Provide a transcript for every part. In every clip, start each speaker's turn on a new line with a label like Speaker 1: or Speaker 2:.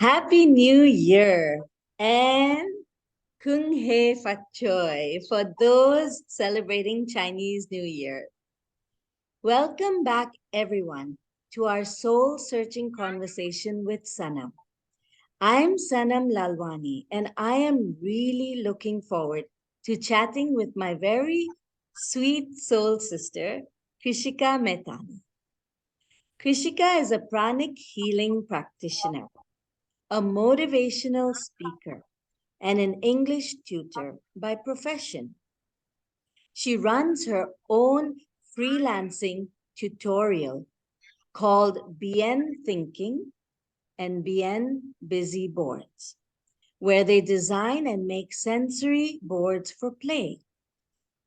Speaker 1: Happy New Year and Kung He Fat Choi for those celebrating Chinese New Year. Welcome back, everyone, to our soul searching conversation with Sanam. I'm Sanam Lalwani, and I am really looking forward to chatting with my very sweet soul sister, Krishika Mahtani. Krishika is a pranic healing practitioner, a motivational speaker, and an English tutor by profession. She runs her own freelancing tutorial called Bien Thinking and Bien Busy Boards, where they design and make sensory boards for play.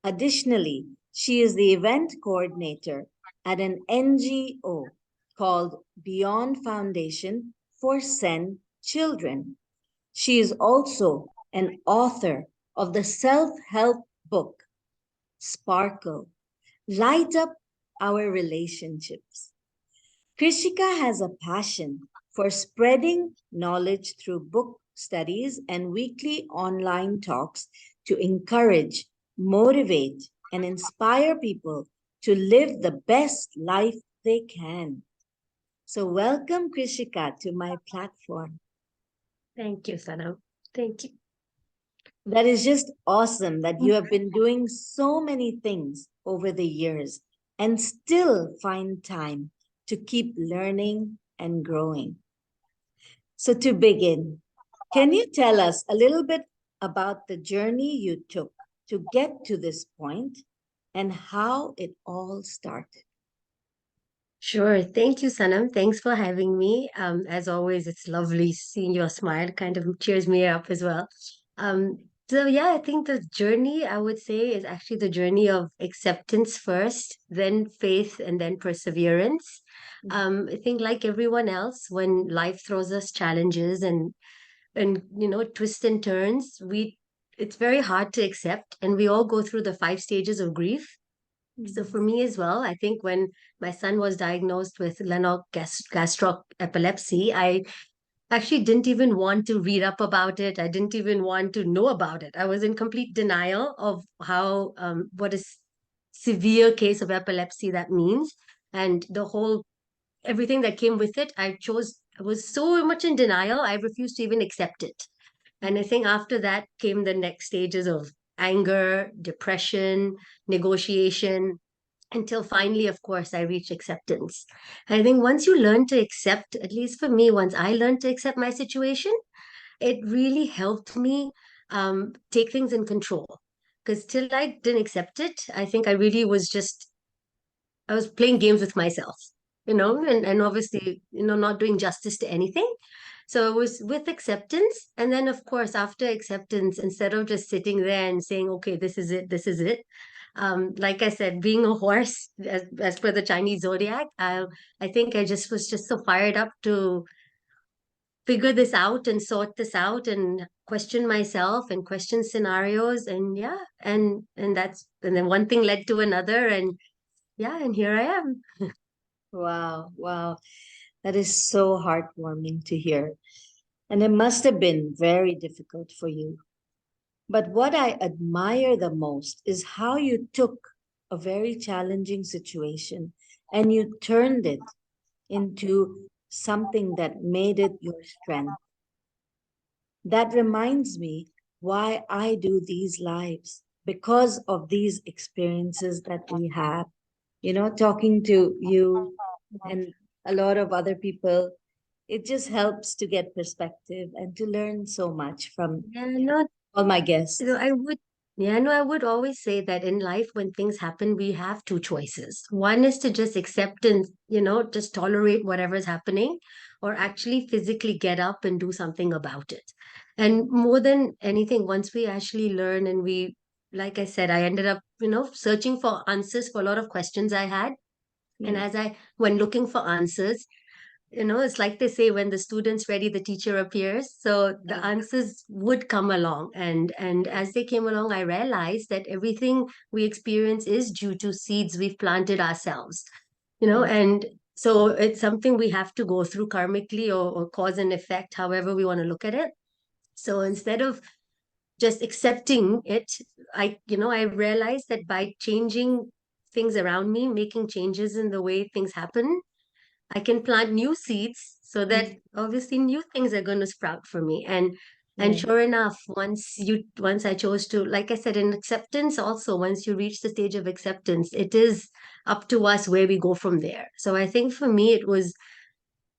Speaker 1: Additionally, she is the event coordinator at an NGO called Beyond Foundation for Sen Children. She is also an author of the self-help book, Sparkle, Light Up Our Relationships. Krishika has a passion for spreading knowledge through book studies and weekly online talks to encourage, motivate, and inspire people to live the best life they can. So, welcome, Krishika, to my platform.
Speaker 2: Thank you, Sanam. Thank you.
Speaker 1: That is just awesome that you have been doing so many things over the years and still find time to keep learning and growing. So, to begin, can you tell us a little bit about the journey you took to get to this point and how it all started?
Speaker 2: Sure. Thank you, Sanam. Thanks for having me. As always, it's lovely seeing your smile. Kind of cheers me up as well. So yeah, I think the journey I would say is actually the journey of acceptance first, then faith, and then perseverance. I think like everyone else, when life throws us challenges and twists and turns, we it's very hard to accept, and we all go through the 5 stages of grief. So for me as well, I think when my son was diagnosed with gastro epilepsy, I actually didn't even want to read up about it. I didn't even want to know about it. I was in complete denial of how what a severe case of epilepsy that means, and the whole everything that came with it. I was so much in denial. I refused to even accept it. And I think after that came the next stages of anger, depression, negotiation, until finally, of course, I reached acceptance. And I think once you learn to accept, at least for me, once I learned to accept my situation, it really helped me take things in control. Because till I didn't accept it, I think I really was just, I was playing games with myself, and obviously, not doing justice to anything. So it was with acceptance. And then, of course, after acceptance, instead of just sitting there and saying, okay, this is it. Like I said, being a horse, as per the Chinese zodiac, I think I just was just so fired up to figure this out and sort this out and question myself and question scenarios. And yeah, and then one thing led to another. And yeah, and here I am.
Speaker 1: Wow, wow. That is so heartwarming to hear. And it must have been very difficult for you. But what I admire the most is how you took a very challenging situation and you turned it into something that made it your strength. That reminds me why I do these lives because of these experiences that we have. Talking to you and a lot of other people, it just helps to get perspective and to learn so much from
Speaker 2: Yeah, no,
Speaker 1: all my guests.
Speaker 2: I would, yeah, no, I would always say that in life, when things happen, we have two choices. One is to just accept and, just tolerate whatever's happening, or actually physically get up and do something about it. And more than anything, once we actually learn and like I said, I ended up, searching for answers for a lot of questions I had. And
Speaker 1: Yes.
Speaker 2: when looking for answers, it's like they say, when the student's ready, the teacher appears. So the
Speaker 1: Yeah.
Speaker 2: answers would come along, and as they came along, I realized that everything we experience is due to seeds we've planted ourselves.
Speaker 1: Yes.
Speaker 2: And So it's something we have to go through karmically, or cause and effect, however we want to look at it. So instead of just accepting it, I realized that by changing things around me, making changes in the way things happen, I can plant new seeds so that
Speaker 1: Mm.
Speaker 2: obviously new things are going to sprout for me. And
Speaker 1: Yeah.
Speaker 2: sure enough, once I chose to, like I said, in acceptance also, once you reach the stage of acceptance, it is up to us where we go from there. So I think for me it was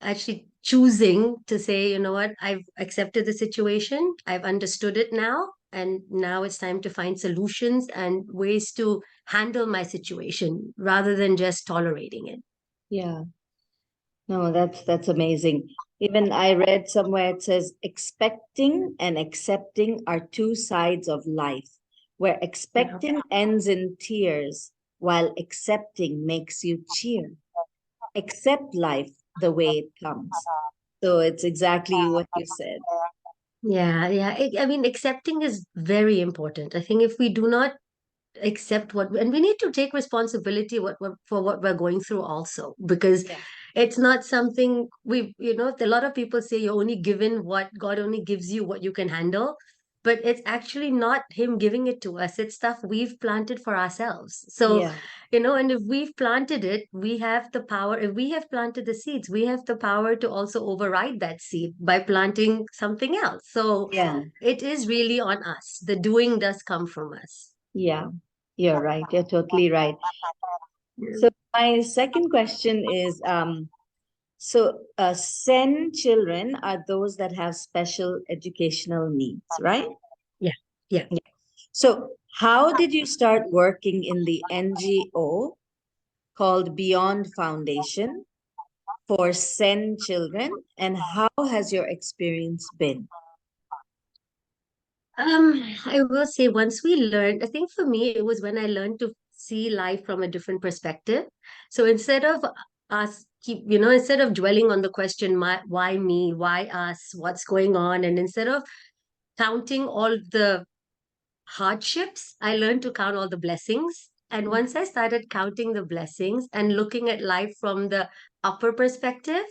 Speaker 2: actually choosing to say, you know what, I've accepted the situation, I've understood it now, and now it's time to find solutions and ways to handle my situation rather than just tolerating it.
Speaker 1: Yeah. No, that's amazing. Even I read somewhere it says expecting and accepting are two sides of life, where
Speaker 2: Yeah.
Speaker 1: expecting ends in tears, while accepting makes you cheer. Accept life the way it comes. So it's exactly what you said.
Speaker 2: Yeah, yeah. I mean, accepting is very important. I think if we do not accept and we need to take responsibility for what we're going through also, because
Speaker 1: Yeah.
Speaker 2: it's not something a lot of people say you're only given what God only gives you, what you can handle, but it's actually not him giving it to us, it's stuff we've planted for ourselves. So
Speaker 1: Yeah.
Speaker 2: and if we've planted it, we have the power. If we have planted the seeds, we have the power to also override that seed by planting something else. So
Speaker 1: Yeah.
Speaker 2: it is really on us. The doing does come from us.
Speaker 1: Yeah. You're right. You're totally right.
Speaker 2: Yeah.
Speaker 1: So my second question is Sen children are those that have special educational needs, right?
Speaker 2: Yeah. Yeah.
Speaker 1: Yeah. So how did you start working in the NGO called Beyond Foundation for Sen children, and how has your experience been?
Speaker 2: I will say once we learned, I think for me, it was when I learned to see life from a different perspective. So instead of instead of dwelling on the question, why me, why us, what's going on, and instead of counting all the hardships, I learned to count all the blessings. And once I started counting the blessings and looking at life from the upper perspective,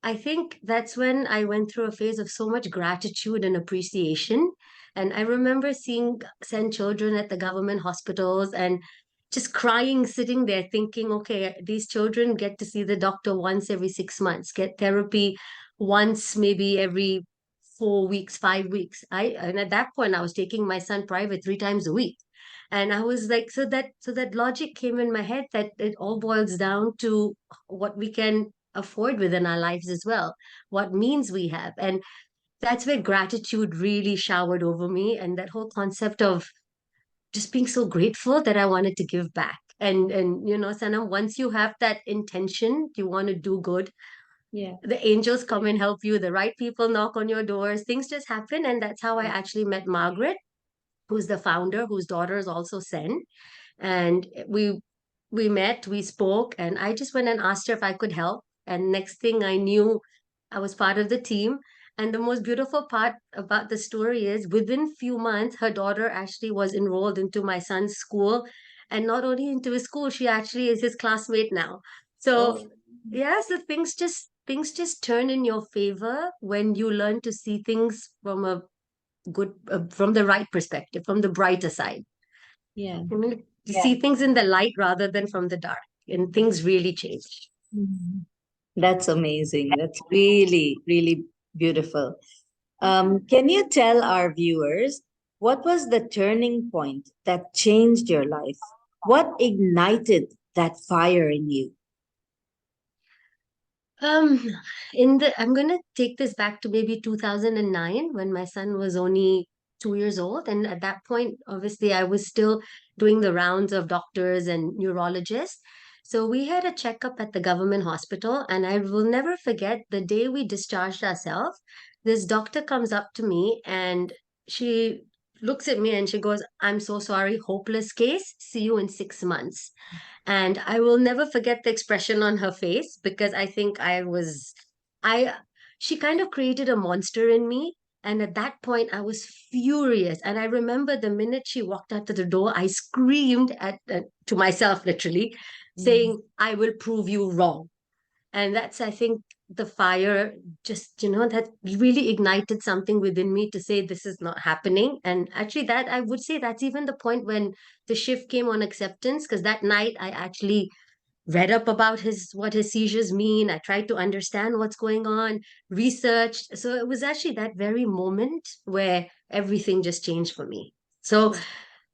Speaker 2: I think that's when I went through a phase of so much gratitude and appreciation. And I remember seeing Sen Children at the government hospitals and just crying, sitting there thinking, okay, these children get to see the doctor once every 6 months, get therapy once, maybe every 4 weeks, 5 weeks. And at that point I was taking my son private 3 times a week. And I was like, so that logic came in my head that it all boils down to what we can afford within our lives as well, what means we have. And that's where gratitude really showered over me. And that whole concept of just being so grateful that I wanted to give back. And Sanam, once you have that intention, you want to do good,
Speaker 1: Yeah.
Speaker 2: the angels come and help you, the right people knock on your doors, things just happen. And that's how I
Speaker 1: Yeah.
Speaker 2: actually met Margaret, who's the founder, whose daughter is also Sen. And we met, we spoke, and I just went and asked her if I could help. And next thing I knew, I was part of the team. And the most beautiful part about the story is within few months, her daughter actually was enrolled into my son's school. And not only into his school, she actually is his classmate now. So
Speaker 1: Oh,
Speaker 2: yeah, so things just turn in your favor when you learn to see things from a from the right perspective, from the brighter side.
Speaker 1: yeah.
Speaker 2: I mean, you see things in the light rather than from the dark, and things really change.
Speaker 1: Mhm. That's amazing. That's really, really beautiful. Can you tell our viewers what was the turning point that changed your life? What ignited that fire in you?
Speaker 2: Um, I'm gonna take this back to maybe 2009 when my son was only 2 years old, and at that point, obviously, I was still doing the rounds of doctors and neurologists. So we had a checkup at the government hospital, and I will never forget the day we discharged ourselves. This doctor comes up to me and she looks at me and she goes, "I'm so sorry, hopeless case. See you in 6 months." And I will never forget the expression on her face because I think I, she kind of created a monster in me. And at that point, I was furious. And I remember the minute she walked out to the door, I screamed to myself, literally,
Speaker 1: Mm.
Speaker 2: saying, "I will prove you wrong." And that's, I think, the fire just, that really ignited something within me to say this is not happening. And actually, that I would say that's even the point when the shift came on acceptance, because that night I actually read up about his what his seizures mean. I tried to understand what's going on, researched. So it was actually that very moment where everything just changed for me. So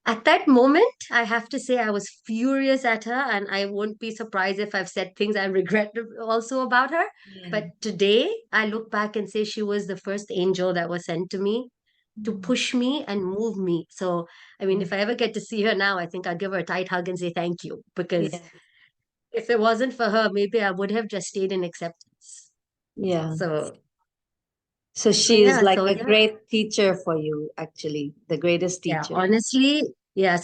Speaker 2: at that moment, I have to say I was furious at her, and I won't be surprised if I've said things I regret also about her.
Speaker 1: Yeah.
Speaker 2: But today, I look back and say she was the first angel that was sent to me to
Speaker 1: Mm.
Speaker 2: push me and move me. So, I mean,
Speaker 1: Yeah.
Speaker 2: if I ever get to see her now, I think I'll give her a tight hug and say thank you, because
Speaker 1: Yeah.
Speaker 2: if it wasn't for her, maybe I would have just stayed in acceptance.
Speaker 1: Yeah.
Speaker 2: So,
Speaker 1: So
Speaker 2: so
Speaker 1: she is
Speaker 2: yeah,
Speaker 1: like
Speaker 2: so
Speaker 1: a
Speaker 2: yeah,
Speaker 1: great teacher for you, actually, the greatest
Speaker 2: yeah,
Speaker 1: teacher.
Speaker 2: honestly, yeah.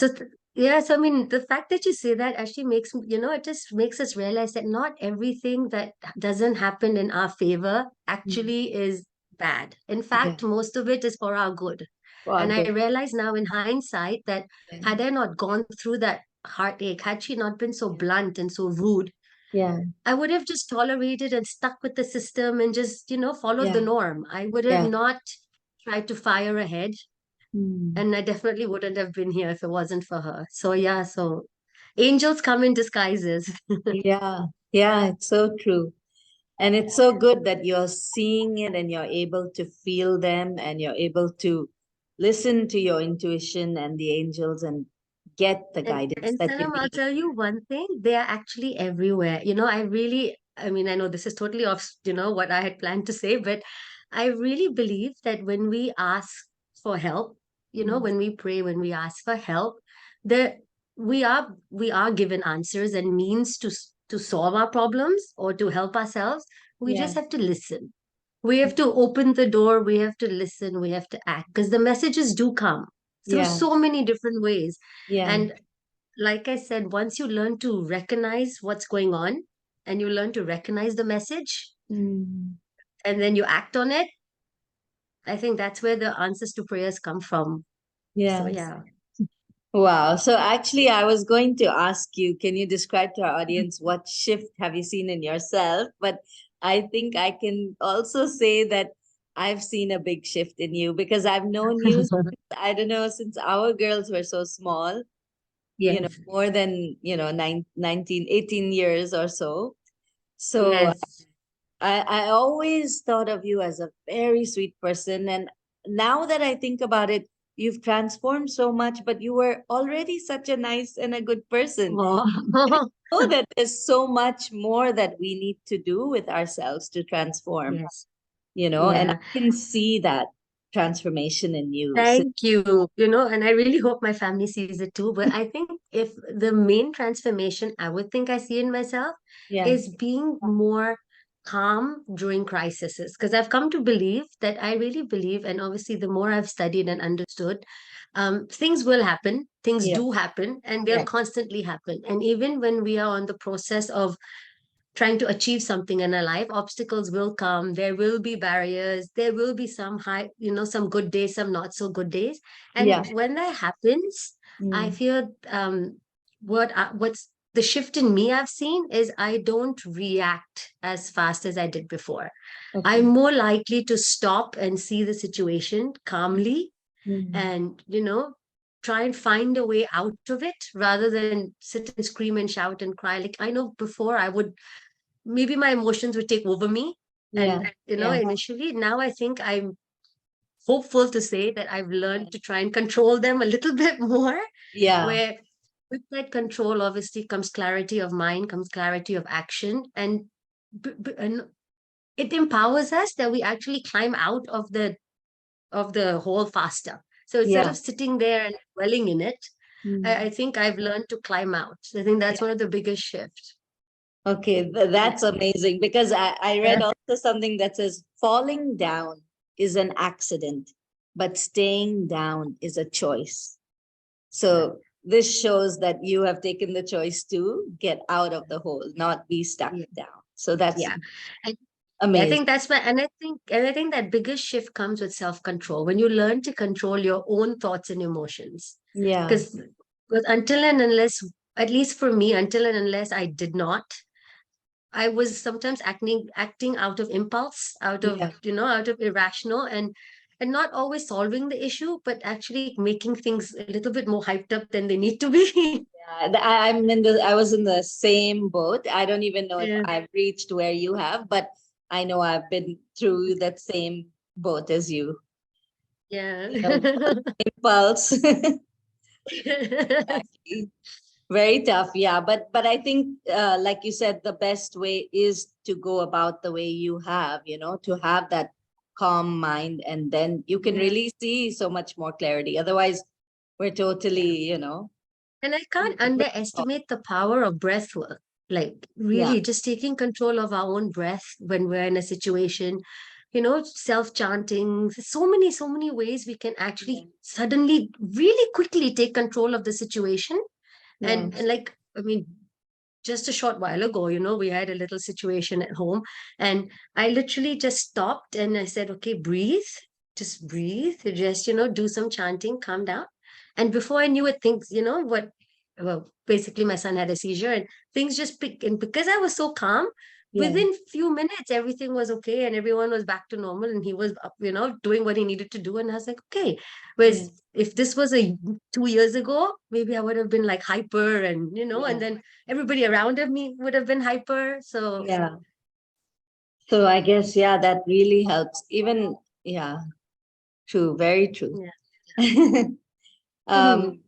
Speaker 2: Yeah, so I mean, the fact that you say that actually makes, it just makes us realize that not everything that doesn't happen in our favor
Speaker 1: Mm.
Speaker 2: actually is bad. In
Speaker 1: Yeah.
Speaker 2: fact, most of it is for our good.
Speaker 1: Wow,
Speaker 2: And I
Speaker 1: good.
Speaker 2: realize now in hindsight that
Speaker 1: Yeah.
Speaker 2: had I not gone through that heartache, had she not been so blunt and so rude,
Speaker 1: Yeah.
Speaker 2: I would have just tolerated and stuck with the system and just, followed the
Speaker 1: Yeah.
Speaker 2: norm. I would have
Speaker 1: Yeah.
Speaker 2: not tried to fire ahead.
Speaker 1: Mm.
Speaker 2: And I definitely wouldn't have been here if it wasn't for her. So yeah, so angels come in disguises.
Speaker 1: Yeah. Yeah. It's so true. And it's so good that you're seeing it and you're able to feel them and you're able to listen to your intuition and the angels and get the guidance
Speaker 2: And
Speaker 1: that you
Speaker 2: Sanam, I'll
Speaker 1: need.
Speaker 2: tell you one thing, they are actually everywhere. I mean, I know this is totally off, what I had planned to say, but I really believe that when we ask for help,
Speaker 1: Mm.
Speaker 2: when we pray, when we ask for help, that we are given answers and means to solve our problems or to help ourselves. We
Speaker 1: Yeah.
Speaker 2: just have to listen. We have to open the door, we have to listen, we have to act, because the messages do come through
Speaker 1: Yeah.
Speaker 2: so many different ways.
Speaker 1: Yeah.
Speaker 2: And like I said, once you learn to recognize what's going on and you learn to recognize the message
Speaker 1: Mm.
Speaker 2: and then you act on it, I think that's where the answers to prayers come from. So
Speaker 1: Yeah.
Speaker 2: yeah.
Speaker 1: Wow. So actually, I was going to ask you, can you describe to our audience what shift have you seen in yourself? But I think I can also say that I've seen a big shift in you because I've known you, I don't know, since our girls were so small,
Speaker 2: Yes.
Speaker 1: more than, 19, 18 years or so. So
Speaker 2: Yes.
Speaker 1: I always thought of you as a very sweet person. And now that I think about it, you've transformed so much, but you were already such a nice and a good person.
Speaker 2: Oh.
Speaker 1: Know that there's so much more that we need to do with ourselves to transform,
Speaker 2: Yes.
Speaker 1: and
Speaker 2: Yeah.
Speaker 1: I can see that transformation in you. So,
Speaker 2: Thank you. And I really hope my family sees it too. But I think if the main transformation I would think I see in myself
Speaker 1: yeah,
Speaker 2: is being more calm during crises. Because I've come to believe that I really believe, and obviously the more I've studied and understood, things will happen, things
Speaker 1: yeah,
Speaker 2: do happen, and they'll
Speaker 1: yeah,
Speaker 2: constantly happen. And even when we are on the process of trying to achieve something in our life, obstacles will come, there will be barriers, there will be some high, some good days, some not so good days.
Speaker 1: yeah.
Speaker 2: And when that happens, I
Speaker 1: Mm,
Speaker 2: feel what's the shift in me I've seen is I don't react as fast as I did before. I'm
Speaker 1: okay.
Speaker 2: more likely to stop and see the situation calmly
Speaker 1: Mm,
Speaker 2: and, try and find a way out of it rather than sit and scream and shout and cry. Like I know before I would, maybe my emotions would take over me.
Speaker 1: yeah,
Speaker 2: And,
Speaker 1: yeah,
Speaker 2: initially, now I think I'm hopeful to say that I've learned to try and control them a little bit more,
Speaker 1: yeah,
Speaker 2: where with that control, obviously, comes clarity of mind, comes clarity of action. And it empowers us that we actually climb out of the hole faster. So instead
Speaker 1: yeah.
Speaker 2: of sitting there and dwelling in it, I
Speaker 1: Mm.
Speaker 2: think I've learned to climb out. So I think that's one of the biggest shifts.
Speaker 1: Okay, that's amazing because I read also something that says falling down is an accident, but staying down is a choice.
Speaker 2: Right.
Speaker 1: So this shows that you have taken the choice to get out of the hole, not be stuck
Speaker 2: Yeah.
Speaker 1: down. So that's
Speaker 2: Yeah. And I
Speaker 1: amazing.
Speaker 2: think that's why, and I think that biggest shift comes with self-control when you learn to control your own thoughts and emotions.
Speaker 1: Yeah,
Speaker 2: Because until and unless, at least for me, until and unless I did not, I was sometimes acting out of impulse, out of,
Speaker 1: Yeah.
Speaker 2: out of irrational, and not always solving the issue, but actually making things a little bit more hyped up than they need to be.
Speaker 1: I was in the same boat. I don't even know if
Speaker 2: Yeah.
Speaker 1: I've reached where you have, but I know I've been through that same boat as you.
Speaker 2: Yeah.
Speaker 1: You know, impulse. Exactly. Very tough, yeah. But I think, like you said, the best way is to go about the way you have, to have that calm mind, and then you can
Speaker 2: Yeah.
Speaker 1: really see so much more clarity. Otherwise, we're totally,
Speaker 2: And I can't underestimate the power of breath work. Like,
Speaker 1: yeah,
Speaker 2: really, just taking control of our own breath when we're in a situation, self chanting. So many ways we can
Speaker 1: yeah,
Speaker 2: actually suddenly, really quickly take control of the situation.
Speaker 1: yeah,
Speaker 2: And like, I mean, just a short while ago, we had a little situation at home, and I literally just stopped and I said, okay, breathe, just, do some chanting, calm down. And before I knew it, things, well, basically my son had a seizure and things just picked. And because I was so calm,
Speaker 1: yeah,
Speaker 2: within few minutes, everything was okay and everyone was back to normal and he was up, doing what he needed to do. And I was like, okay.
Speaker 1: yeah,
Speaker 2: Whereas if this was 2 years ago, maybe I would have been like hyper and, and
Speaker 1: yeah,
Speaker 2: then everybody around of me would have been hyper. So
Speaker 1: yeah. So I guess, yeah, that really helps. Even, yeah, true, very true.
Speaker 2: yeah.
Speaker 1: um,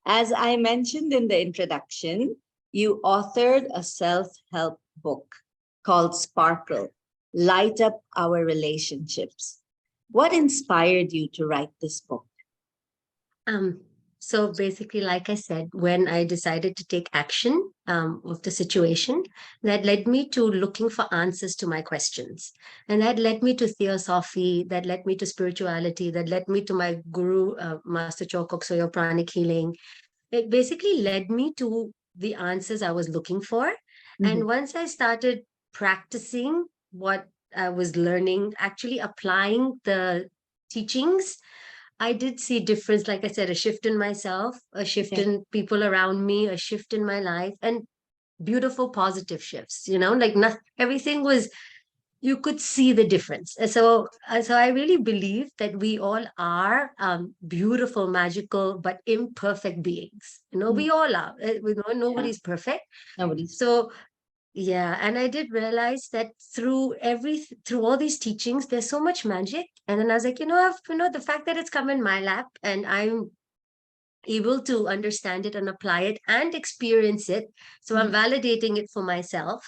Speaker 1: as I mentioned in the introduction, you authored a self-help book called Sparkle, Light Up Our Relationships. What inspired you to write this book?
Speaker 2: Um, so basically, like I said, when I decided to take action of the situation, that led me to looking for answers to my questions. And that led me to theosophy, that led me to spirituality, that led me to my guru, Master Chokok Soyo Pranic Healing. It basically led me to the answers I was looking for.
Speaker 1: Mhm.
Speaker 2: And once I started practicing what I was learning, actually applying the teachings, I did see difference, like I said, a shift in myself, a shift
Speaker 1: Yeah,
Speaker 2: in people around me, a shift in my life, and beautiful positive shifts, like not everything was, you could see the difference. And so I really believe that we all are beautiful, magical, but imperfect beings.
Speaker 1: mm,
Speaker 2: We all are. We know
Speaker 1: yeah,
Speaker 2: nobody's perfect.
Speaker 1: nobody's.
Speaker 2: So yeah, and I did realize that through all these teachings, there's so much magic. And then I was like, the fact that it's come in my lap and I'm able to understand it and apply it and experience it. So I'm
Speaker 1: Mm,
Speaker 2: validating it for myself.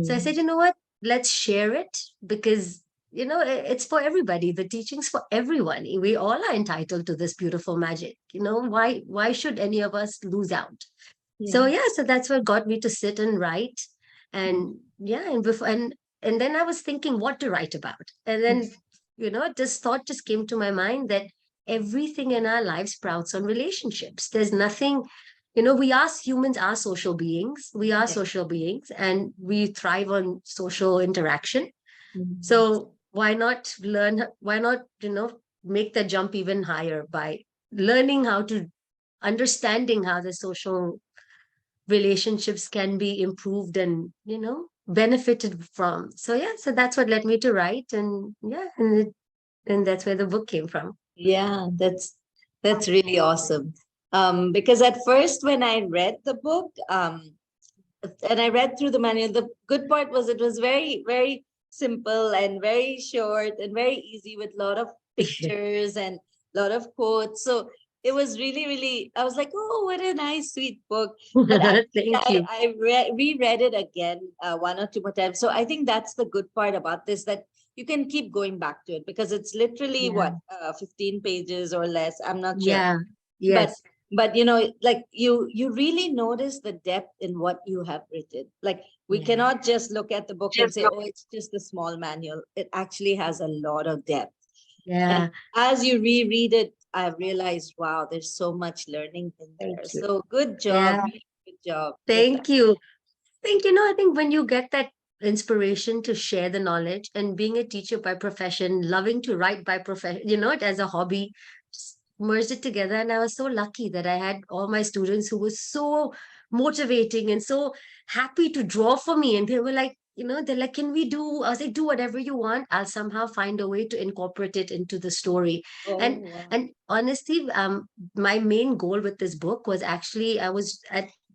Speaker 2: So I
Speaker 1: mm,
Speaker 2: said, you know what? Let's share it because, it's for everybody. The teaching's for everyone. We all are entitled to this beautiful magic. Why should any of us lose out?
Speaker 1: yeah,
Speaker 2: So yeah, so that's what got me to sit and write.
Speaker 1: mm,
Speaker 2: And yeah, and then I was thinking what to write about. And then, this thought just came to my mind that everything in our lives sprouts on relationships. There's nothing, humans are social beings. We are
Speaker 1: yeah,
Speaker 2: social beings and we thrive on social interaction.
Speaker 1: mm,
Speaker 2: So why not, make the jump even higher by learning how to understanding how the social relationships can be improved and benefited from. So yeah, so that's what led me to write. And yeah, and that's where the book came from.
Speaker 1: yeah. That's really awesome. Because at first, when I read the book, and I read through the manual, the good part was it was very, very simple and very short and very easy with a lot of pictures and a lot of quotes. So it was really, really, I was like, oh, what a nice, sweet book. But actually,
Speaker 2: Thank you.
Speaker 1: reread it again one or two more times. So I think that's the good part about this, that you can keep going back to it because it's literally
Speaker 2: Yeah.
Speaker 1: what, 15 pages or less. I'm not sure.
Speaker 2: Yeah.
Speaker 1: But
Speaker 2: Yes.
Speaker 1: like you really notice the depth in what you have written. Like we
Speaker 2: Yeah.
Speaker 1: cannot just look at the book and
Speaker 2: Just
Speaker 1: say, oh, it's just a small manual. It actually has a lot of depth. And
Speaker 2: yeah.
Speaker 1: as you reread it, I've realized, wow, there's so much learning in there.
Speaker 2: Thank you.
Speaker 1: So good job,
Speaker 2: Yeah.
Speaker 1: really good job with that.
Speaker 2: Thank you. I think when you get that inspiration to share the knowledge and being a teacher by profession, loving to write by profession, it as a hobby, just merged it together. And I was so lucky that I had all my students who were so motivating and so happy to draw for me. And they were like, they're like, can we do, I was like, do whatever you want. I'll somehow find a way to incorporate it into the story.
Speaker 1: Oh,
Speaker 2: And
Speaker 1: wow.
Speaker 2: and honestly, my main goal with this book was actually,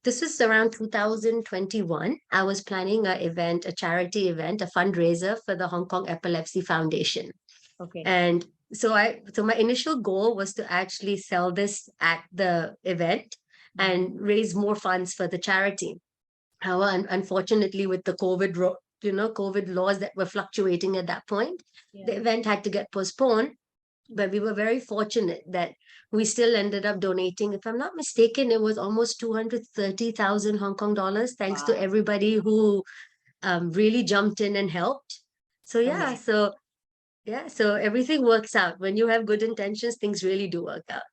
Speaker 2: this was around 2021. I was planning a charity event, a fundraiser for the Hong Kong Epilepsy Foundation.
Speaker 1: Okay.
Speaker 2: And so my initial goal was to actually sell this at the event
Speaker 1: Mhm.
Speaker 2: and raise more funds for the charity. However, unfortunately, with the COVID laws that were fluctuating at that point,
Speaker 1: Yeah.
Speaker 2: the event had to get postponed. But we were very fortunate that we still ended up donating. If I'm not mistaken, it was almost 230,000 Hong Kong dollars, thanks to
Speaker 1: Wow.
Speaker 2: everybody who really jumped in and helped. So yeah,
Speaker 1: Amazing.
Speaker 2: so yeah, so everything works out. When you have good intentions, things really do work out.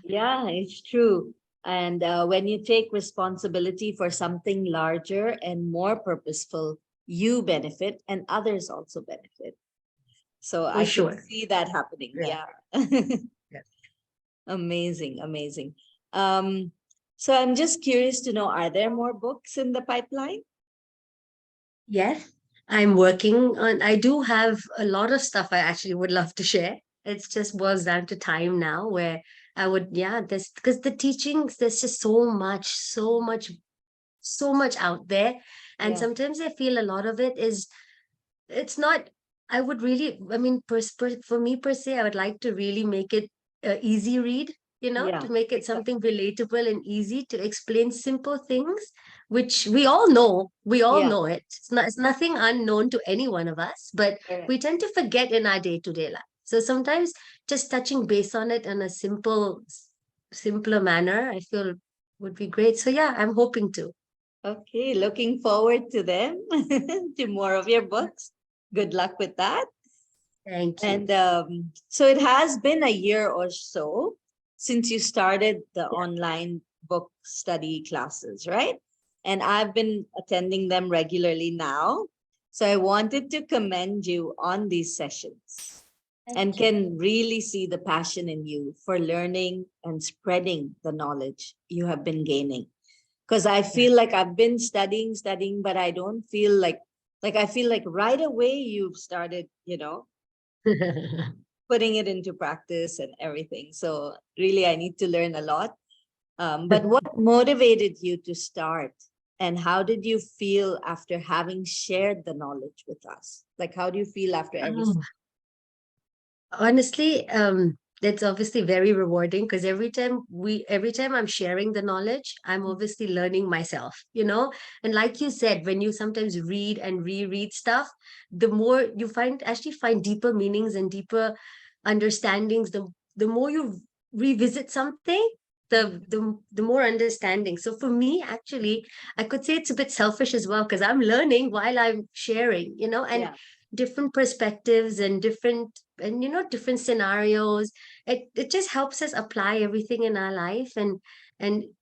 Speaker 1: Yeah, it's true. And when you take responsibility for something larger and more purposeful, you benefit and others also benefit. So
Speaker 2: For
Speaker 1: I can
Speaker 2: sure.
Speaker 1: see that happening.
Speaker 2: Yeah.
Speaker 1: Yeah.
Speaker 2: Yeah.
Speaker 1: Amazing, amazing. Um, so I'm just curious to know, are there more books in the pipeline?
Speaker 2: Yes, I'm working on, I do have a lot of stuff I actually would love to share. It's just boils down to time now where I would, yeah, this, because the teachings, there's just so much out there. And
Speaker 1: Yeah,
Speaker 2: sometimes I feel a lot of it is, it's not, I would really, I mean, for me per se, I would like to really make it easy read,
Speaker 1: yeah,
Speaker 2: to make it
Speaker 1: exactly.
Speaker 2: something relatable and easy to explain simple things, which we all know it. It's nothing unknown to any one of us, but
Speaker 1: Correct.
Speaker 2: we tend to forget in our day-to-day life. So sometimes just touching base on it in a simpler manner, I feel would be great. So yeah, I'm hoping to.
Speaker 1: Okay, looking forward to them, to more of your books. Good luck with that.
Speaker 2: Thank you.
Speaker 1: And so it has been a year or so since you started the
Speaker 2: Yeah.
Speaker 1: online book study classes, right? And I've been attending them regularly now. So I wanted to commend you on these sessions and
Speaker 2: Thank you.
Speaker 1: can really see the passion in you for learning and spreading the knowledge you have been gaining. Because I
Speaker 2: Yeah.
Speaker 1: feel like I've been studying, but I don't feel like I feel like right away you've started, putting it into practice and everything. So really, I need to learn a lot. But what motivated you to start? And how did you feel after having shared the knowledge with us? Like, how do you feel after every?
Speaker 2: Oh, honestly, that's obviously very rewarding because every time I'm sharing the knowledge, I'm obviously learning myself. And like you said, when you sometimes read and reread stuff, the more you find deeper meanings and deeper understandings, the more you revisit something, the more understanding. So for me, actually, I could say it's a bit selfish as well because I'm learning while I'm sharing, and
Speaker 1: Yeah,
Speaker 2: different perspectives and different scenarios. It just helps us apply everything in our life, and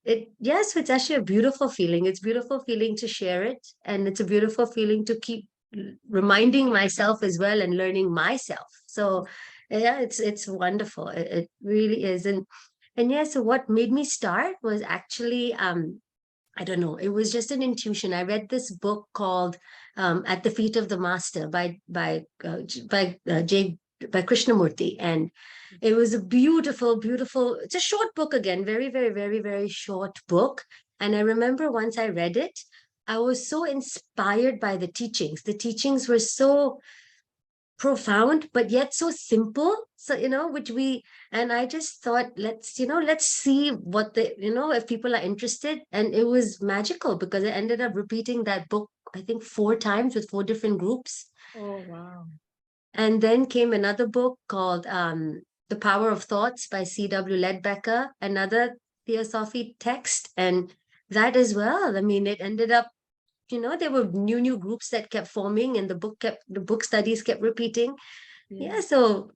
Speaker 2: it yes, it's actually a beautiful feeling. It's a beautiful feeling to share it, and it's a beautiful feeling to keep reminding myself as well and learning myself. So yeah, it's wonderful. It really is. And yeah, so what made me start was actually I don't know. It was just an intuition. I read this book called "At the Feet of the Master" by Krishnamurti, and it was a beautiful, beautiful. It's a short book again, very, very, very, very short book. And I remember once I read it, I was so inspired by the teachings. The teachings were so profound but yet so simple, so which we and I just thought, let's see what if people are interested. And it was magical because I ended up repeating that book, I think, 4 times with 4 different groups.
Speaker 1: oh, wow.
Speaker 2: And then came another book called The Power of Thoughts by C.W. Ledbetter, another theosophy text. And that as well, I mean, it ended up, there were new groups that kept forming, and the book studies kept repeating.
Speaker 1: Yeah.
Speaker 2: Yeah, so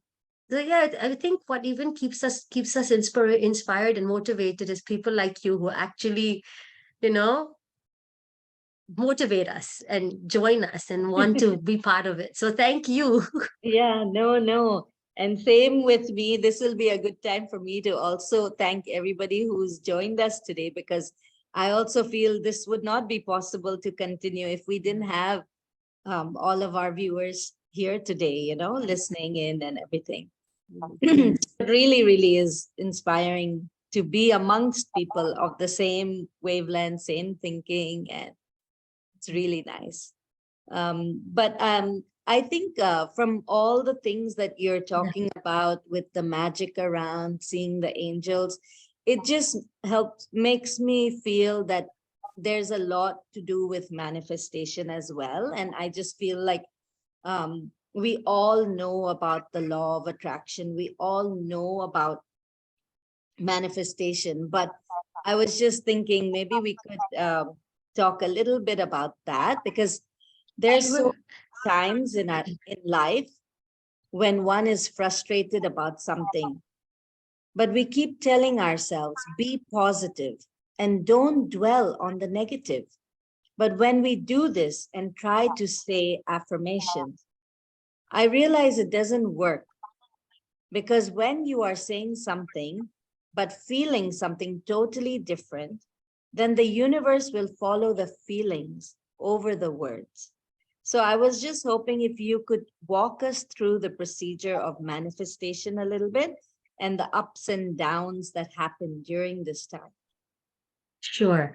Speaker 2: yeah, I think what even keeps us inspired and motivated is people like you who actually, you know, motivate us and join us and want to be part of it. So thank you.
Speaker 1: Yeah, no, no. And same with me. This will be a good time for me to also thank everybody who's joined us today, because I also feel this would not be possible to continue if we didn't have all of our viewers here today, listening in and everything. It really, really is inspiring to be amongst people of the same wavelength, same thinking, and it's really nice. But I think from all the things that you're talking about with the magic around seeing the angels, it just makes me feel that there's a lot to do with manifestation as well. And I just feel like we all know about the law of attraction. We all know about manifestation, but I was just thinking maybe we could talk a little bit about that, because there's so many times in life when one is frustrated about something, but we keep telling ourselves, be positive and don't dwell on the negative. But when we do this and try to say affirmations, I realize it doesn't work, because when you are saying something but feeling something totally different, then the universe will follow the feelings over the words. So I was just hoping if you could walk us through the procedure of manifestation a little bit and the ups and downs that happen during this time.
Speaker 2: Sure.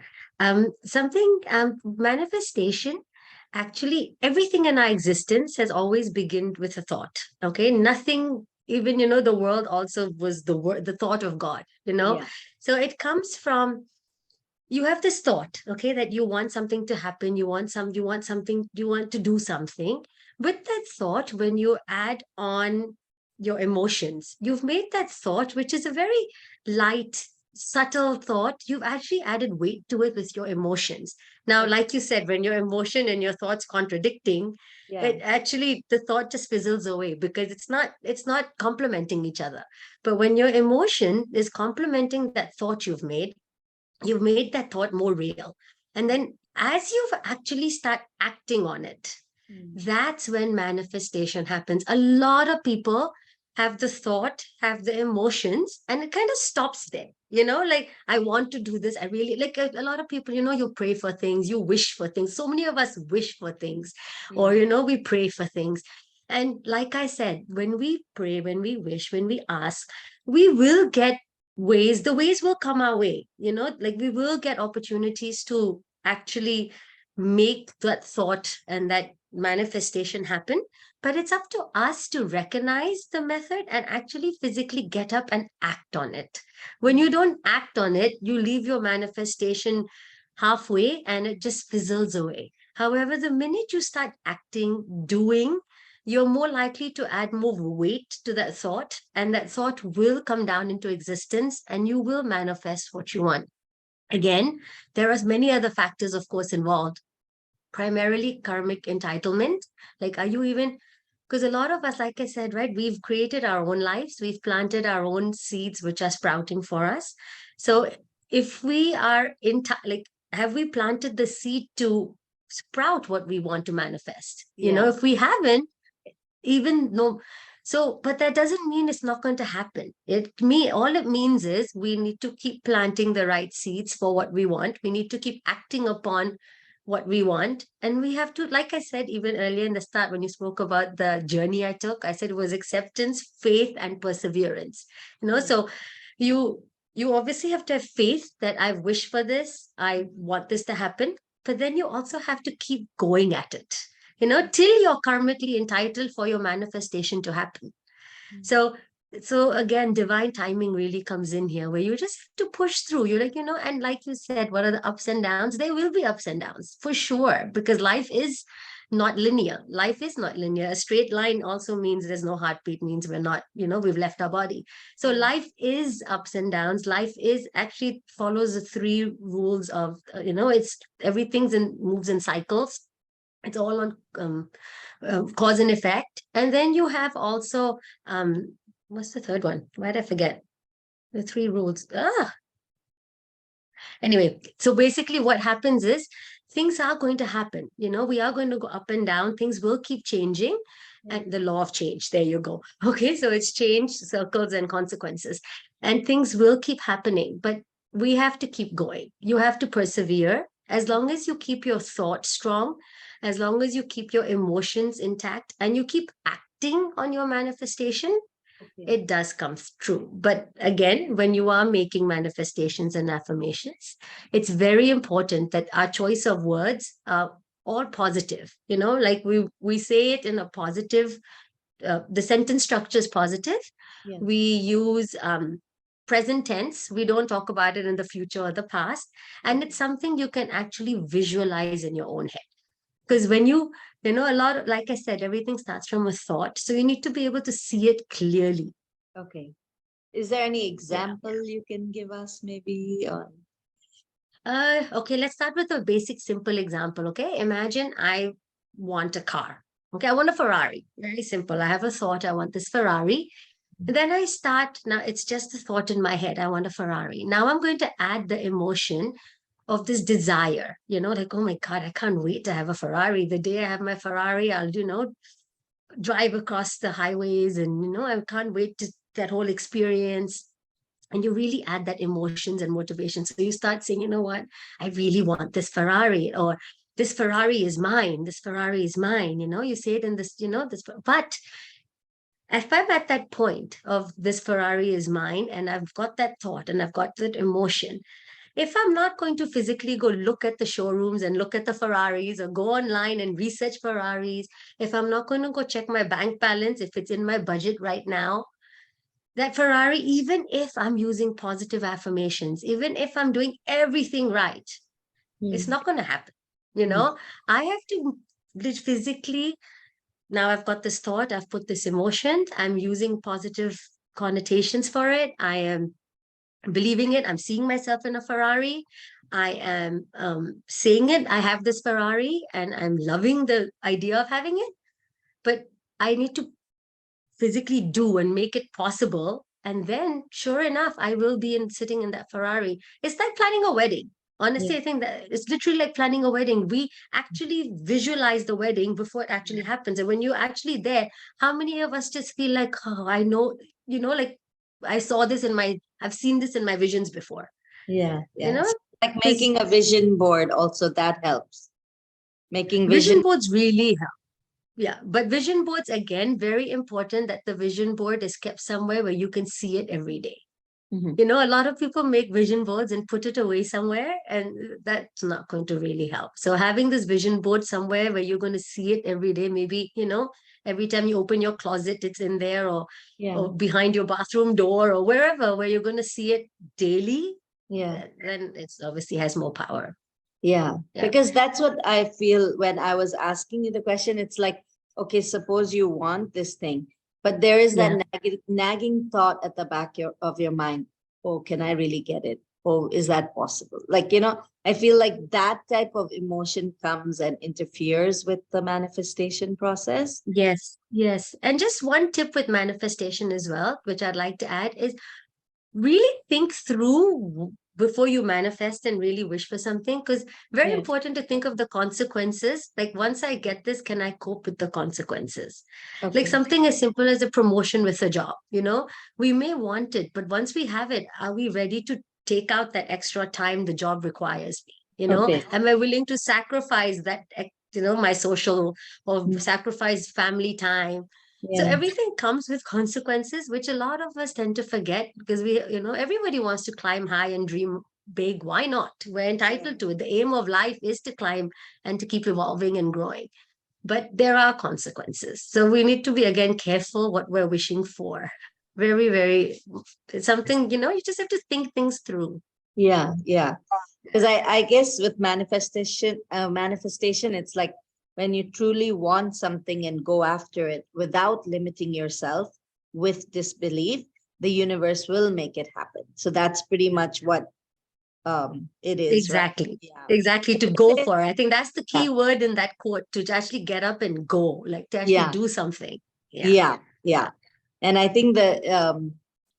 Speaker 2: Manifestation, actually, everything in our existence has always begun with a thought. Okay. Nothing, even, the world also was the thought of God,
Speaker 1: Yeah.
Speaker 2: So it comes from, you have this thought, okay, that you want something to happen, you want to do something. With that thought, when you add on your emotions, you've made that thought, which is a very light, subtle thought, you've actually added weight to it with your emotions. Now, like you said, when your emotion and your thoughts contradicting,
Speaker 1: Yeah.
Speaker 2: it actually, the thought just fizzles away, because it's not complementing each other. But when your emotion is complementing that thought you've made that thought more real. And then as you've actually start acting on it, that's when manifestation happens. A lot of people have the thought, have the emotions, and it kind of stops there. Like, I want to do this. I really like a lot of people, you pray for things, you wish for things. So many of us wish for things, or, we pray for things. And like I said, when we pray, when we wish, when we ask, we will get the ways will come our way, like we will get opportunities to actually make that thought and that manifestation happen. But it's up to us to recognize the method and actually physically get up and act on it. When you don't act on it, you leave your manifestation halfway and it just fizzles away. However, the minute you start acting, doing, you're more likely to add more weight to that thought, and that thought will come down into existence and you will manifest what you want. Again, there are many other factors, of course, involved, primarily karmic entitlement. Like, are you even, because a lot of us, like I said, right, we've created our own lives, we've planted our own seeds, which are sprouting for us. So if we are like, have we planted the seed to sprout what we want to manifest? If we haven't, even no, so but that doesn't mean it's not going to happen. All it means is we need to keep planting the right seeds for what we want. We need to keep acting upon what we want, and we have to, like I said even earlier in the start, when you spoke about the journey I took, I said it was acceptance, faith, and perseverance. So you obviously have to have faith that I wish for this, I want this to happen, but then you also have to keep going at it, till you're karmically entitled for your manifestation to happen. So, again, divine timing really comes in here, where you just have to push through. You're like, and like you said, what are the ups and downs? There will be ups and downs for sure, because life is not linear. Life is not linear. A straight line also means there's no heartbeat, means we're not, we've left our body. So life is ups and downs. Life is actually follows the three rules of, it's everything's moves in cycles. It's all on cause and effect. And then you have also, what's the third one? Why did I forget? The three rules. Anyway, so basically what happens is things are going to happen. We are going to go up and down. Things will keep changing. And the law of change, there you go. Okay, so it's change, circles, and consequences. And things will keep happening, but we have to keep going. You have to persevere. As long as you keep your thought strong, as long as you keep your emotions intact and you keep acting on your manifestation,
Speaker 1: Okay.
Speaker 2: it does come true. But again, when you are making manifestations and affirmations, it's very important that our choice of words are all positive. Like we say it in a positive, the sentence structure is positive.
Speaker 1: Yeah.
Speaker 2: We use present tense. We don't talk about it in the future or the past. And it's something you can actually visualize in your own head. Because when a lot of, like I said, everything starts from a thought. So you need to be able to see it clearly.
Speaker 1: Okay. Is there any
Speaker 2: Yeah.
Speaker 1: example you can give us maybe on?
Speaker 2: Okay, let's start with a basic, simple example. Okay, imagine I want a car. Okay, I want a Ferrari. Very simple. I have a thought. I want this Ferrari. And then I start. Now it's just a thought in my head. I want a Ferrari. Now I'm going to add the emotion of this desire. Like, oh my God, I can't wait to have a Ferrari. The day I have my Ferrari, I'll drive across the highways, and I can't wait to that whole experience. And you really add that emotions and motivation. So you start saying, you know what, I really want this Ferrari, or this Ferrari is mine, this Ferrari is mine. You say it in this, but if I'm at that point of this Ferrari is mine, and I've got that thought and I've got that emotion, if I'm not going to physically go look at the showrooms and look at the Ferraris, or go online and research Ferraris, if I'm not going to go check my bank balance, if it's in my budget right now, that Ferrari, even if I'm using positive affirmations, even if I'm doing everything right, it's
Speaker 1: Hmm.
Speaker 2: not going to happen.
Speaker 1: Hmm.
Speaker 2: I have to physically, now I've got this thought, I've put this emotion, I'm using positive connotations for it. I am believing it. I'm seeing myself in a Ferrari. I am saying it. I have this Ferrari and I'm loving the idea of having it. But I need to physically do and make it possible. And then, sure enough, I will be sitting in that Ferrari. It's like planning a wedding.
Speaker 1: Yeah.
Speaker 2: Honestly, I think that it's literally like planning a wedding. We actually visualize the wedding before it actually happens. And when you're actually there, how many of us just feel like, oh, I know, like I've seen this in my visions before,
Speaker 1: Yeah.
Speaker 2: you
Speaker 1: Yeah.
Speaker 2: know,
Speaker 1: So like
Speaker 2: because
Speaker 1: making a vision board also, that helps. Making
Speaker 2: vision
Speaker 1: vision.
Speaker 2: boards really help. Yeah. But vision boards, again, very important that the vision board is kept somewhere where you can see it every day.
Speaker 1: Mhm.
Speaker 2: A lot of people make vision boards and put it away somewhere, and that's not going to really help. So having this vision board somewhere where you're going to see it every day, maybe, every time you open your closet, it's in there,
Speaker 1: Yeah.
Speaker 2: or behind your bathroom door, or wherever, where you're going to see it daily,
Speaker 1: Yeah.
Speaker 2: then it's obviously has more power.
Speaker 1: Yeah.
Speaker 2: Yeah.
Speaker 1: Because that's what I feel when I was asking you the question. It's like, okay, suppose you want this thing, but there is that
Speaker 2: Yeah.
Speaker 1: nagging thought at the back of your mind. Oh, can I really get it? Oh, is that possible? Like, I feel like that type of emotion comes and interferes with the manifestation process.
Speaker 2: Yes. Yes. And just one tip with manifestation as well, which I'd like to add, is really think through before you manifest and really wish for something, because very
Speaker 1: Yeah.
Speaker 2: important to think of the consequences. Like, once I get this, can I cope with the consequences? Like
Speaker 1: Okay.
Speaker 2: something as simple as a promotion with a job. We may want it, but once we have it, are we ready to take out that extra time the job requires me?
Speaker 1: Okay.
Speaker 2: Am I willing to sacrifice that, my social, or
Speaker 1: Mm.
Speaker 2: sacrifice family time? So
Speaker 1: Yeah.
Speaker 2: everything comes with consequences, which a lot of us tend to forget, because everybody wants to climb high and dream big. Why not? We're
Speaker 1: Yeah.
Speaker 2: entitled to it. The aim of life is to climb and to keep evolving and growing. But there are consequences. So we need to be, again, careful what we're wishing for. Very, very, it's something, you just have to think things through.
Speaker 1: Yeah. Yeah. Because I guess with manifestation, it's like when you truly want something and go after it without limiting yourself with disbelief, the universe will make it happen. So that's pretty much what it is, right?
Speaker 2: Exactly.
Speaker 1: Yeah.
Speaker 2: Exactly. To go
Speaker 1: Say-
Speaker 2: for it. I think that's the
Speaker 1: Yeah.
Speaker 2: key word in that quote, to actually get up and go, like to actually
Speaker 1: Yeah.
Speaker 2: do something. Yeah.
Speaker 1: Yeah. Yeah. And I think that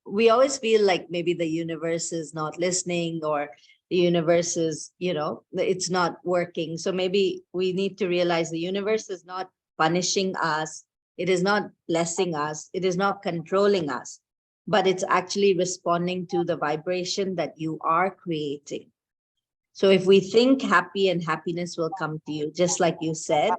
Speaker 1: we always feel like maybe the universe is not listening, or the universe is, it's not working. So maybe we need to realize the universe is not punishing us. It is not blessing us. It is not controlling us, but it's actually responding to the vibration that you are creating. So if we think happy, and happiness will come to you, just like you said,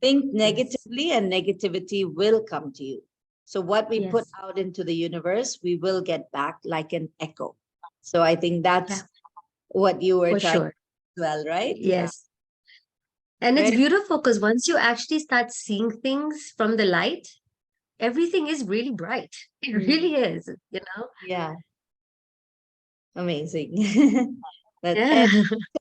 Speaker 1: think
Speaker 2: Yes.
Speaker 1: negatively and negativity will come to you. So what we put
Speaker 2: Yes.
Speaker 1: out into the universe, we will get back like an echo. So I think
Speaker 2: Yeah,
Speaker 1: that's what you were
Speaker 2: for
Speaker 1: trying
Speaker 2: sure.
Speaker 1: as well, right? Yeah.
Speaker 2: Yes. And it's
Speaker 1: Very,
Speaker 2: beautiful because once you actually start seeing things from the light, everything is really bright. It
Speaker 1: mm,
Speaker 2: really is.
Speaker 1: yeah, amazing. But
Speaker 2: Yeah.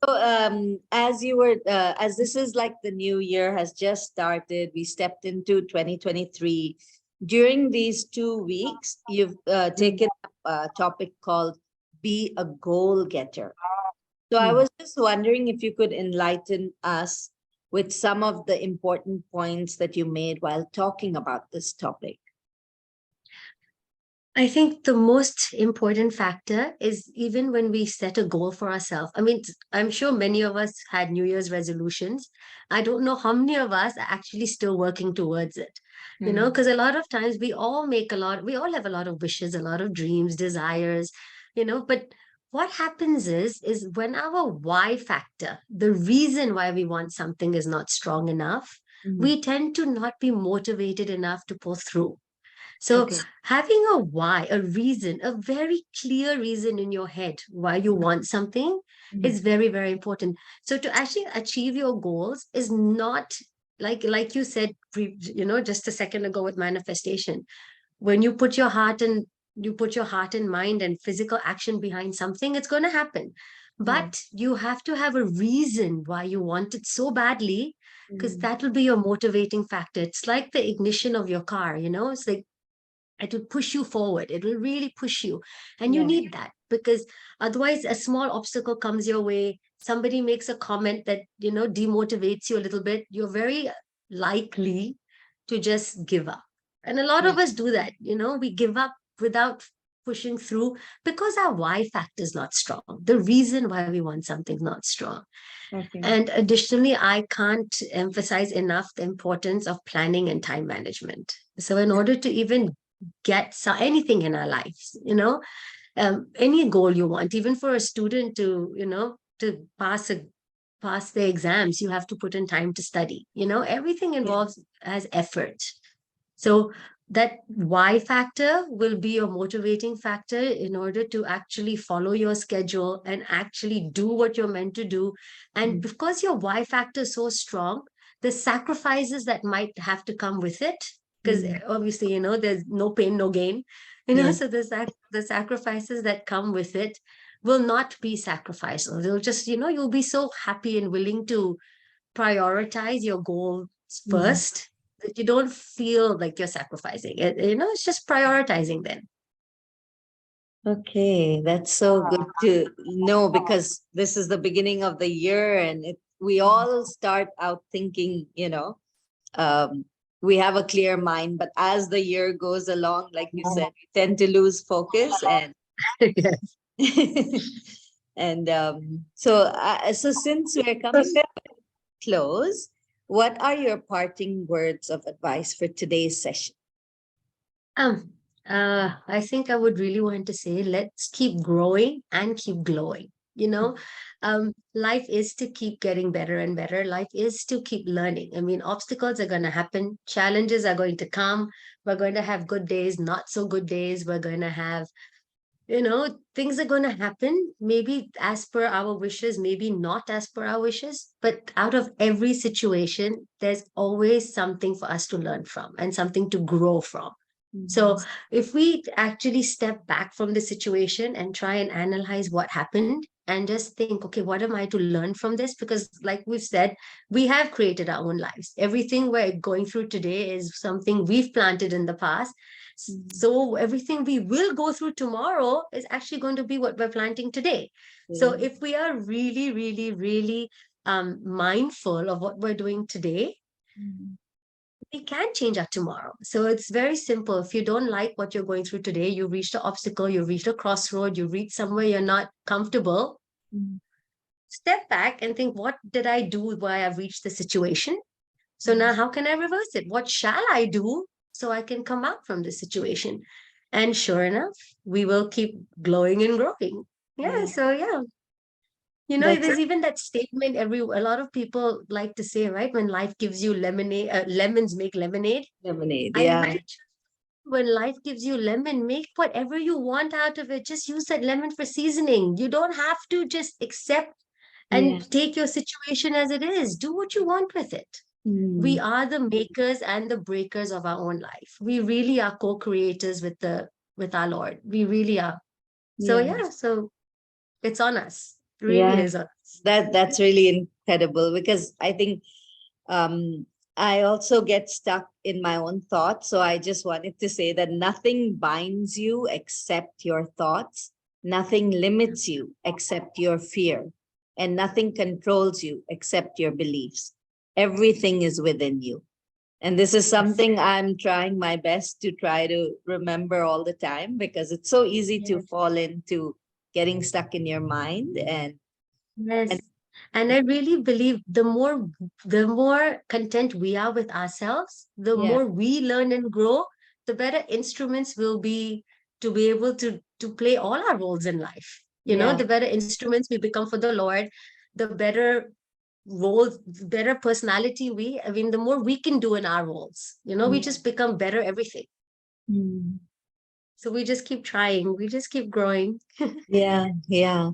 Speaker 1: so, as you were, as this is like the new year has just started, we stepped into 2023. During these 2 weeks, you've
Speaker 2: Mm.
Speaker 1: taken up a topic called "Be a Goal Getter." So I
Speaker 2: Mm.
Speaker 1: was just wondering if you could enlighten us with some of the important points that you made while talking about this topic.
Speaker 2: I think the most important factor is even when we set a goal for ourselves. I mean, I'm sure many of us had New Year's resolutions. I don't know how many of us are actually still working towards it,
Speaker 1: Mm,
Speaker 2: because a lot of times we all have a lot of wishes, a lot of dreams, desires, but what happens is when our why factor, the reason why we want something is not strong enough,
Speaker 1: mm,
Speaker 2: we tend to not be motivated enough to pull through. So
Speaker 1: okay.
Speaker 2: having a why, a reason, a very clear reason in your head why you want something
Speaker 1: Mm,
Speaker 2: is very, very important. So to actually achieve your goals is not like you said, just a second ago with manifestation. When you put your heart and mind and physical action behind something, it's going to happen.
Speaker 1: yeah.
Speaker 2: But you have to have a reason why you want it so badly, because
Speaker 1: Mm,
Speaker 2: that will be your motivating factor. It's like the ignition of your car. It's like it will push you forward. It will really push you. And you
Speaker 1: yeah.
Speaker 2: need that because otherwise a small obstacle comes your way. Somebody makes a comment that demotivates you a little bit. You're very likely to just give up. And a lot
Speaker 1: Yeah.
Speaker 2: of us do that. We give up without pushing through because our why factor is not strong. The reason why we want something is not strong.
Speaker 1: Okay.
Speaker 2: And additionally, I can't emphasize enough the importance of planning and time management. So, in order to even get anything in our lives, any goal you want, even for a student to pass the exams, you have to put in time to study. Everything
Speaker 1: Yeah.
Speaker 2: involves has effort. So that why factor will be your motivating factor in order to actually follow your schedule and actually do what you're meant to do. And
Speaker 1: Mm,
Speaker 2: because your why factor is so strong, the sacrifices that might have to come with it, because
Speaker 1: mm,
Speaker 2: obviously, there's no pain, no gain,
Speaker 1: yeah.
Speaker 2: so the sacrifices that come with it will not be sacrificial. They'll just, you'll be so happy and willing to prioritize your goals
Speaker 1: Mm.
Speaker 2: first that you don't feel like you're sacrificing it. It's just prioritizing then.
Speaker 1: Okay, that's so good to know because this is the beginning of the year and we all start out thinking, um, we have a clear mind, but as the year goes along, like you said, we tend to lose focus and
Speaker 2: Yes.
Speaker 1: so since we're coming to close, what are your parting words of advice for today's session?
Speaker 2: Um, I think I would really want to say, let's keep growing and keep glowing. Life is to keep getting better and better. Life is to keep learning. I mean, obstacles are going to happen, challenges are going to come. We're going to have good days, not so good days. We're going to have things are going to happen, maybe as per our wishes, maybe not as per our wishes, but out of every situation, there's always something for us to learn from and something to grow from.
Speaker 1: Mm,
Speaker 2: So if we actually step back from the situation and try and analyze what happened and just think, okay, what am I to learn from this? Because, like we've said, we have created our own lives. Everything we're going through today is something we've planted in the past.
Speaker 1: mm,
Speaker 2: So everything we will go through tomorrow is actually going to be what we're planting today. So
Speaker 1: okay.
Speaker 2: if we are really, really, really mindful of what we're doing today,
Speaker 1: Mm,
Speaker 2: we can change our tomorrow. So it's very simple. If you don't like what you're going through today, you reached an obstacle, you reached a crossroad, you reached somewhere you're not comfortable,
Speaker 1: mm,
Speaker 2: step back and think, what did I do why I've reached the situation? So now
Speaker 1: mm,
Speaker 2: how can I reverse it? What shall I do so I can come out from this situation? And sure enough, we will keep glowing and growing. Yeah.
Speaker 1: yeah.
Speaker 2: So yeah,
Speaker 1: That's
Speaker 2: there's even that statement a lot of people like to say, right? When life gives you lemonade, lemons make lemonade.
Speaker 1: lemonade.
Speaker 2: I
Speaker 1: Yeah.
Speaker 2: really, when life gives you lemon, make whatever you want out of it. Just use that lemon for seasoning. You don't have to just accept
Speaker 1: Yeah.
Speaker 2: and take your situation as it is. Do what you want with it. We
Speaker 1: Mm.
Speaker 2: are the makers and the breakers of our own life. We really are co-creators with our Lord. We really are. So
Speaker 1: Yeah.
Speaker 2: yeah, so it's on us. It really
Speaker 1: Yeah.
Speaker 2: is on us.
Speaker 1: That's really incredible because I think um I also get stuck in my own thoughts. So I just wanted to say that nothing binds you except your thoughts, nothing limits you except your fear, and nothing controls you except your beliefs. Everything is within you. And this is
Speaker 2: Yes.
Speaker 1: something I'm trying my best to try to remember all the time because it's so easy to
Speaker 2: Yes.
Speaker 1: fall into getting stuck in your mind and
Speaker 2: Yes. And I really believe the more content we are with ourselves, the
Speaker 1: yeah,
Speaker 2: more we learn and grow, the better instruments will be to be able to play all our roles in life.
Speaker 1: yeah,
Speaker 2: The better instruments we become for the Lord, the better roles, better personality I mean, the more we can do in our roles. We
Speaker 1: yeah.
Speaker 2: just become better everything.
Speaker 1: Mm.
Speaker 2: So we just keep trying, we just keep growing.
Speaker 1: Yeah, yeah.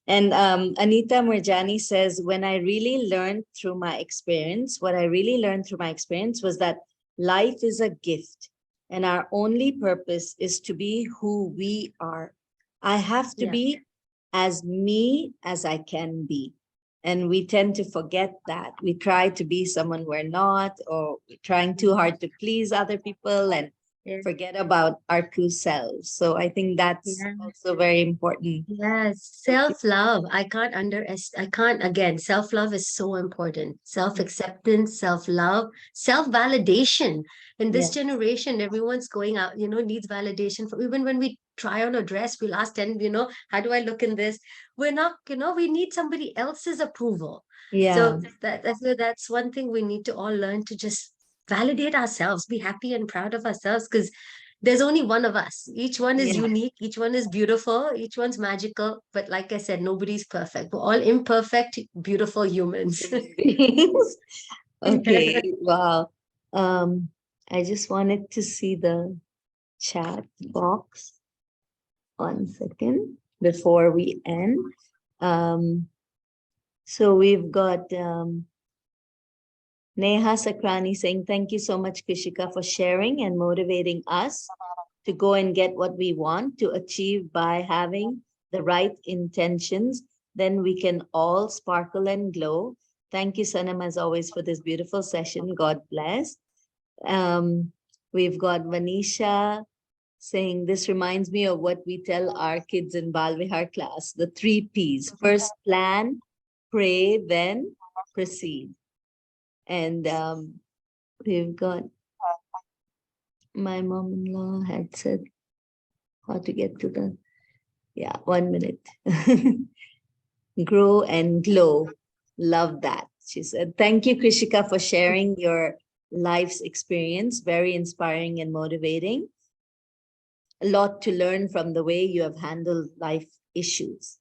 Speaker 1: And Anita Murjani says, when I really learned through my experience, what I really learned through my experience was that life is a gift and our only purpose is to be who we are. I have to
Speaker 2: Yeah.
Speaker 1: be as me as I can be. And we tend to forget that. We try to be someone we're not, or we're trying too hard to please other people and
Speaker 2: Yeah.
Speaker 1: forget about our true selves. So I think that's
Speaker 2: Yeah.
Speaker 1: also very important.
Speaker 2: Yes, self-love. I can't, again, self-love is so important. Self-acceptance, self-love, self-validation. In this
Speaker 1: Yeah.
Speaker 2: generation, everyone's going out, needs validation for, even when we try on a dress, we'll ask 10, how do I look in this? We're not, we need somebody else's approval.
Speaker 1: Yeah.
Speaker 2: So that's one thing we need to all learn, to just validate ourselves, be happy and proud of ourselves, because there's only one of us. Each one is
Speaker 1: Yeah.
Speaker 2: unique, each one is beautiful, each one's magical. But like I said, nobody's perfect. We're all imperfect, beautiful humans.
Speaker 1: Human beings. Okay. Wow. Um, I just wanted to see the chat box. 1 second before we end. Um, so we've got Neha Sakrani saying, thank you so much, Krishika, for sharing and motivating us to go and get what we want to achieve by having the right intentions. Then we can all sparkle and glow. Thank you, Sanam, as always, for this beautiful session. God bless. Um, we've got Vanisha saying, this reminds me of what we tell our kids in Balvihar class, the 3 Ps. First plan, pray, then proceed. And we've got my mom-in-law had said how to get to the, yeah, 1 minute. Grow and glow. Love that. She said, thank you, Krishika, for sharing your life's experience. Very inspiring and motivating. A lot to learn from the way you have handled life issues.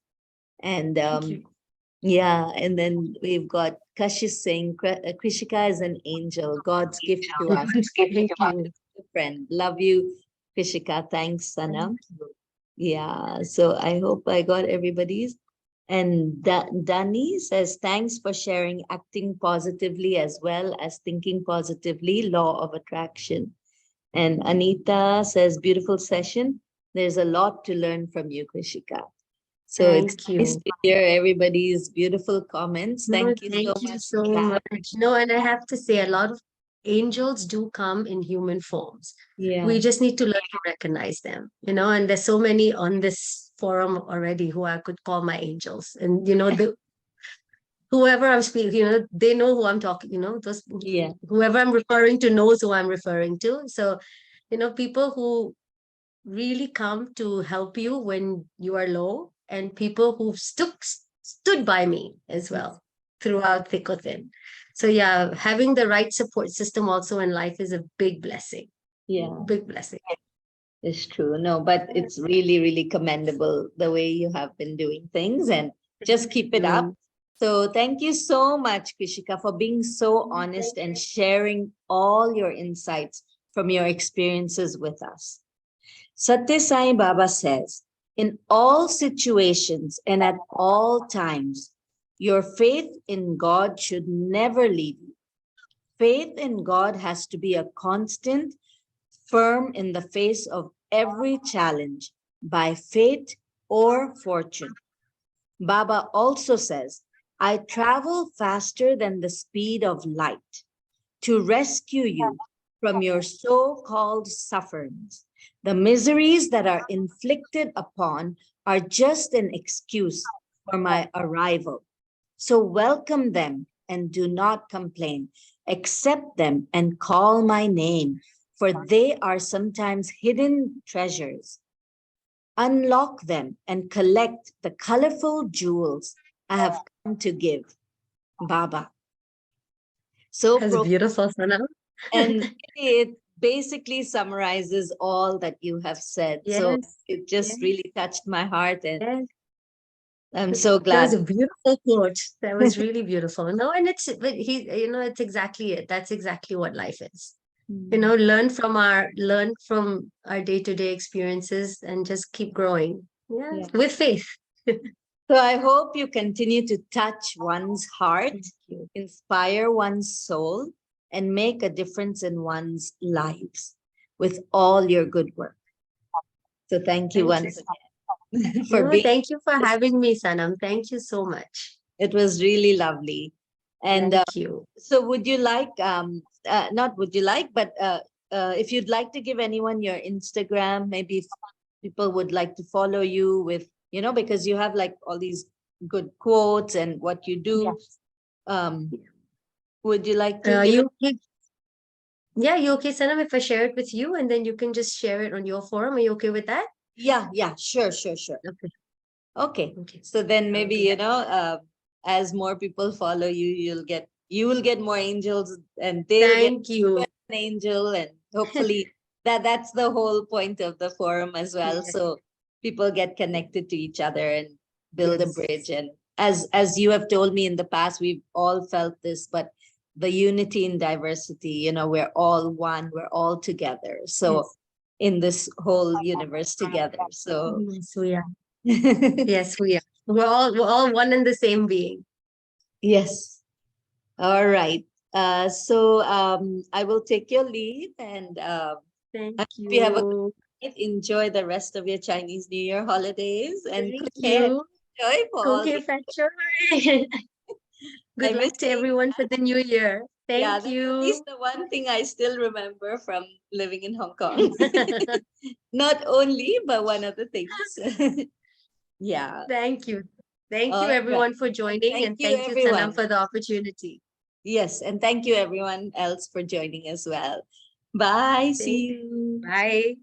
Speaker 1: And
Speaker 2: Thank you.
Speaker 1: yeah, and then we've got Kashish saying, Krishika is an angel, God's gift to us.
Speaker 2: Thank you.
Speaker 1: Friend. Love you, Krishika. Thanks, Sana.
Speaker 2: Thank you.
Speaker 1: Yeah, so I hope I got everybody's. And Dani says, thanks for sharing acting positively as well as thinking positively, law of attraction. And Anita says, beautiful session. There's a lot to learn from you, Krishika. So it's
Speaker 2: Thank
Speaker 1: nice
Speaker 2: you.
Speaker 1: to hear everybody's beautiful comments.
Speaker 2: No,
Speaker 1: Thank you so
Speaker 2: thank you
Speaker 1: much
Speaker 2: so
Speaker 1: for that.
Speaker 2: much. No, and I have to say, a lot of angels do come in human forms.
Speaker 1: Yeah,
Speaker 2: We just need to learn to recognize them, and there's so many on this forum already who I could call my angels. And, whoever I'm speaking, they know who I'm talking, those,
Speaker 1: yeah,
Speaker 2: whoever I'm referring to knows who I'm referring to. So, people who really come to help you when you are low, and people who stood by me as well throughout thick or thin. So yeah, having the right support system also in life is a big blessing.
Speaker 1: yeah.
Speaker 2: Big blessing.
Speaker 1: It's true. No, but it's really, really commendable the way you have been doing things. And Just keep it up. So thank you so much, Krishika, for being so honest and sharing all your insights from your experiences with us. Satya Sai Baba says, in all situations and at all times, your faith in God should never leave you. Faith in God has to be a constant, firm in the face of every challenge by fate or fortune. Baba also says, I travel faster than the speed of light to rescue you from your so-called sufferings. The miseries that are inflicted upon are just an excuse for my arrival. So welcome them and do not complain. Accept them and call my name, for they are sometimes hidden treasures. Unlock them and collect the colorful jewels I have come to give. Baba. So
Speaker 2: That's beautiful, Sana.
Speaker 1: and it basically summarizes all that you have said. So
Speaker 2: Yes,
Speaker 1: it just really touched my heart, and
Speaker 2: yes.
Speaker 1: I'm so
Speaker 2: That was
Speaker 1: glad.
Speaker 2: a beautiful quote. That was really beautiful. No, and but it's exactly it. That's exactly what life is. Learn from our day-to-day experiences and just keep growing. Yeah,
Speaker 1: Yeah.
Speaker 2: with faith.
Speaker 1: So I hope you continue to touch one's heart,
Speaker 2: Thank you.
Speaker 1: inspire one's soul, and make a difference in one's lives with all your good work. So thank you
Speaker 2: Thank you.
Speaker 1: once again for
Speaker 2: No,
Speaker 1: being.
Speaker 2: thank you for having me, Sanam. Thank you so much.
Speaker 1: It was really lovely. And
Speaker 2: Thank you.
Speaker 1: so would you like, not would you like, but if you'd like to give anyone your Instagram, maybe if people would like to follow you with, because you have like all these good quotes and what you do. Um, would you like to give it?
Speaker 2: Yeah, you okay, Sanam, if I share it with you and then you can just share it on your forum? Are you okay with that?
Speaker 1: Yeah, sure.
Speaker 2: Okay.
Speaker 1: Okay.
Speaker 2: Okay.
Speaker 1: So then
Speaker 2: I'll
Speaker 1: maybe,
Speaker 2: do that.
Speaker 1: as more people follow you, you will get more angels and they'll get
Speaker 2: Thank you.
Speaker 1: an angel, and hopefully that's the whole point of the forum as well.
Speaker 2: Yes.
Speaker 1: So people get connected to each other and build a
Speaker 2: Yes.
Speaker 1: bridge. And as you have told me in the past, we've all felt this, but the unity in diversity, we're all one, we're all together. So
Speaker 2: Yes.
Speaker 1: in this whole universe together. So
Speaker 2: Yes, we are. Yes, we are. We're all one and the same being.
Speaker 1: yes. All right. So I will take your leave, and
Speaker 2: Thank
Speaker 1: I hope you have a good
Speaker 2: you.
Speaker 1: night. Enjoy the rest of your Chinese New Year holidays, and
Speaker 2: Thank
Speaker 1: enjoy
Speaker 2: you.
Speaker 1: for all
Speaker 2: Okay,
Speaker 1: the.
Speaker 2: Factor.
Speaker 1: I
Speaker 2: Good
Speaker 1: miss
Speaker 2: luck to
Speaker 1: saying
Speaker 2: everyone for the new year.
Speaker 1: yeah.
Speaker 2: Thank
Speaker 1: That's at least
Speaker 2: you.
Speaker 1: the one thing I still remember from living in Hong Kong. Not only, but one of the things. Yeah.
Speaker 2: Thank you. Thank you,
Speaker 1: All right.
Speaker 2: everyone, for joining.
Speaker 1: Thank
Speaker 2: And
Speaker 1: you,
Speaker 2: thank you, Sanam,
Speaker 1: everyone.
Speaker 2: for the opportunity.
Speaker 1: Yes, and thank you everyone else for joining as well. Bye.
Speaker 2: Thank
Speaker 1: See you.
Speaker 2: Bye.